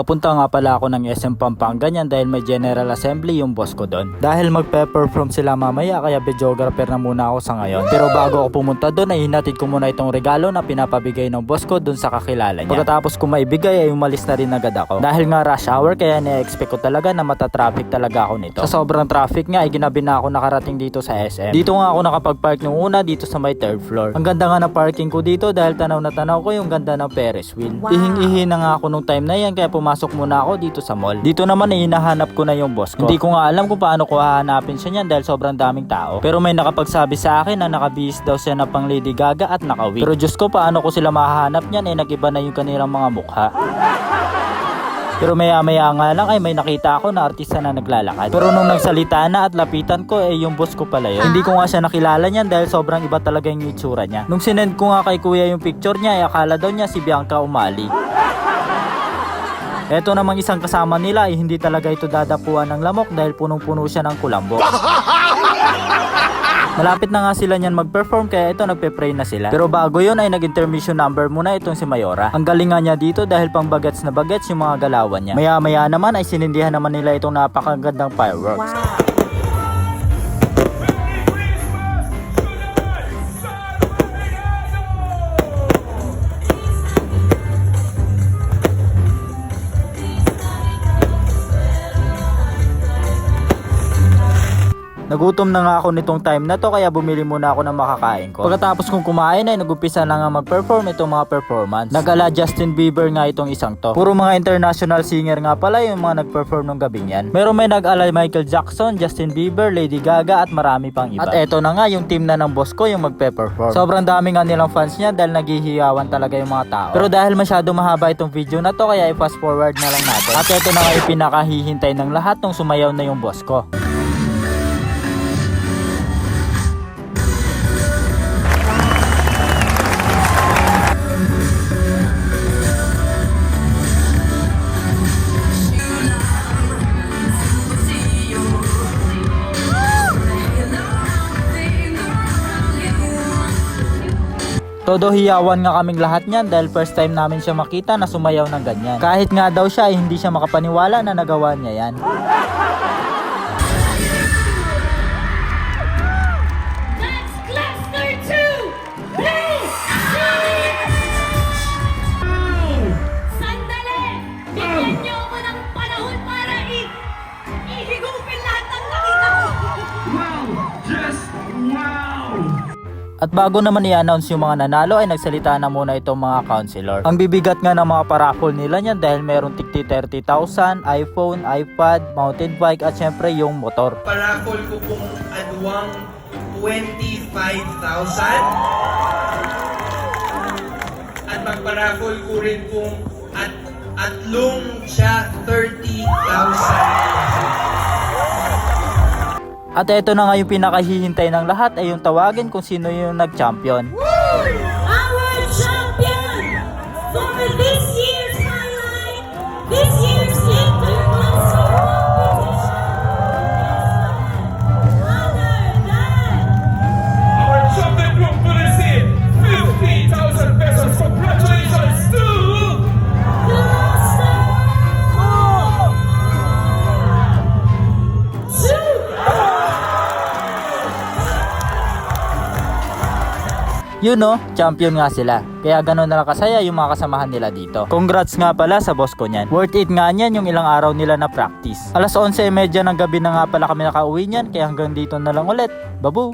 Papunta nga pala ako ng SM Pampanga yan dahil may General Assembly yung boss ko doon. Dahil magpe-perform sila mamaya kaya videographer na muna ako sa ngayon. Pero bago ako pumunta doon ay hinatid ko muna itong regalo na pinapabigay ng boss ko doon sa kakilala niya. Pagkatapos ko maibigay ay umalis na rin agad ako. Dahil nga rush hour kaya na-expect ko talaga na matatraffic talaga ako nito. Sa sobrang traffic nga ay ginabi na ako nakarating dito sa SM. Dito nga ako nakapag-park nung una dito sa may third floor. Ang ganda nga ng parking ko dito dahil tanaw na tanaw ko yung ganda ng Ferris wheel. Wow. Ihing-ihi na nga ako nung time na yan kaya pumasok muna ako dito sa mall. Dito naman ay hinahanap ko na yung boss ko. Hindi ko nga alam kung paano ko hahanapin siya niyan dahil sobrang daming tao. Pero may nakapagsabi sa akin na nakabihis daw siya na pang Lady Gaga at nakawig. Pero Diyos ko paano ko sila mahahanap niyan eh nagiba na yung kanilang mga mukha. Pero maya-maya nga lang ay may nakita ako na artista na naglalakad. Pero nung nagsalita na at lapitan ko eh yung boss ko pala yun. Hindi ko nga siya nakilala niyan dahil sobrang iba talaga yung itsura niya. Nung sinend ko nga kay kuya yung picture niya ay akala daw niya si Bianca Umali. Eto namang isang kasama nila ay hindi talaga ito dadapuan ng lamok dahil punong-puno siya ng kulambo. Malapit na nga sila niyan mag-perform kaya ito nagpe-pray na sila. Pero bago yun ay nag-intermission number muna itong si Mayora. Ang galing nga niya dito dahil pang bagets na bagets yung mga galawan niya. Maya-maya naman ay sinindihan naman nila itong napakagandang fireworks. Wow. Nagutom na nga ako nitong time na to kaya bumili muna ako ng makakain ko. Pagkatapos kong kumain ay nagumpisa na nga mag-perform itong mga performance. Nagala Justin Bieber nga itong isang to. Puro mga international singer nga pala yung mga nag-perform ng gabing yan. Meron may nag-ala Michael Jackson, Justin Bieber, Lady Gaga at marami pang iba. At eto na nga yung team na ng boss ko yung magpe-perform. Sobrang dami nga nilang fans niya dahil naghihiyawan talaga yung mga tao. Pero dahil masyado mahaba itong video na to kaya i-fast forward na lang natin. At eto na nga yung pinakahihintay ng lahat nung sumayaw na yung boss ko. Todo hiyawan nga kaming lahat niyan dahil first time namin siya makita na sumayaw ng ganyan. Kahit nga daw siya ay hindi siya makapaniwala na nagawa niya yan. At bago naman i-announce yung mga nanalo ay nagsalita na muna itong mga counselor. Ang bibigat nga ng mga paraffol nila niyan dahil meron tigti 30,000, iPhone, iPad, mountain bike at syempre yung motor. Paraffol ko pong anuang 25,000 at magparaffol ko rin pong atlong siya 30,000. At eto na nga yung pinakahihintay ng lahat ay yung tawagin kung sino yung nag-champion. Our champion for this year's highlight, this year's international competition, other than our champion group will receive 50,000 pesos. Congratulations to Cluster You know, champion nga sila. Kaya ganun na lang kasaya yung mga kasamahan nila dito. Congrats nga pala sa boss ko niyan. Worth it nga niyan yung ilang araw nila na practice. Alas 11:30 ng gabi na nga pala kami nakauwi niyan. Kaya hanggang dito na lang ulit. Babu!